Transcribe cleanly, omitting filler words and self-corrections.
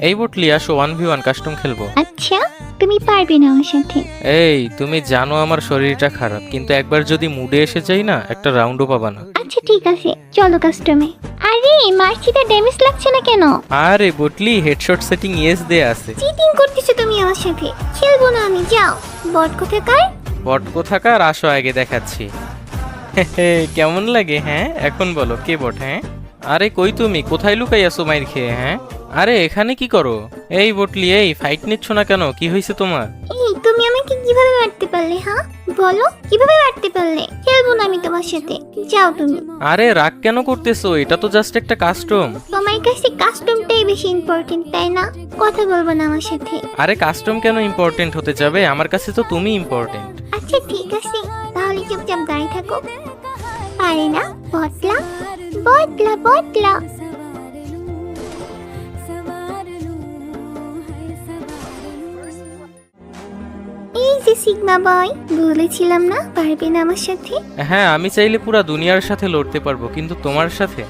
এই বটলি আসো 1v1 custom খেলবো। আচ্ছা, তুমি পারবে না আমার সাথে। এই তুমি জানো আমার শরীরটা খারাপ, কিন্তু একবার যদি মুডে এসে যাই না, একটা রাউন্ডও পাবা না। আচ্ছা ঠিক আছে, চলো কাস্টমে। আরে মার্চিতে ড্যামেজ লাগছে না কেন? আরে বটলি হেডশট সেটিং ইয়েস দে আছে। চিটিং করতেছো তুমি আমার সাথে, খেলবো না আমি, যাও। বট কোথাকার? বট কোথাকার, আসো আগে দেখাচ্ছি। কেমন লাগে হ্যাঁ? এখন বলো কে বট? হ্যাঁ আরে কই তুমি, কোথায় লুকাই আছো মাইর খেয়ে? হ্যাঁ আরে এখানে কি করো? এই বটলি এই ফাইট নিচ্ছ না কেন, কি হয়েছে তোমার? এই তুমি আমাকে কিভাবে মারতে পারলে? হ্যাঁ বলো, কিভাবে মারতে পারলে? খেলবো না আমি তোমার সাথে, যাও তুমি। আরে রাগ কেন করতেছো, এটা তো জাস্ট একটা কাস্টম। তোমার কাছে কাস্টমটাই বেশি ইম্পর্টেন্ট তাই না? কথা বলবো না আমার সাথে। আরে কাস্টম কেন ইম্পর্টেন্ট হতে যাবে, আমার কাছে তো তুমি ইম্পর্টেন্ট। আচ্ছা ঠিক আছে, তাহলে চুপচাপ দাঁড়িয়ে থাকো। পারে না, বদলা বদলা বদলা। এই যে সিগমা বয়, বলেছিলাম না পারবে না আমার সাথে। হ্যাঁ আমি চাইলে পুরা দুনিয়ার সাথে লড়তে পারবো, কিন্তু তোমার সাথে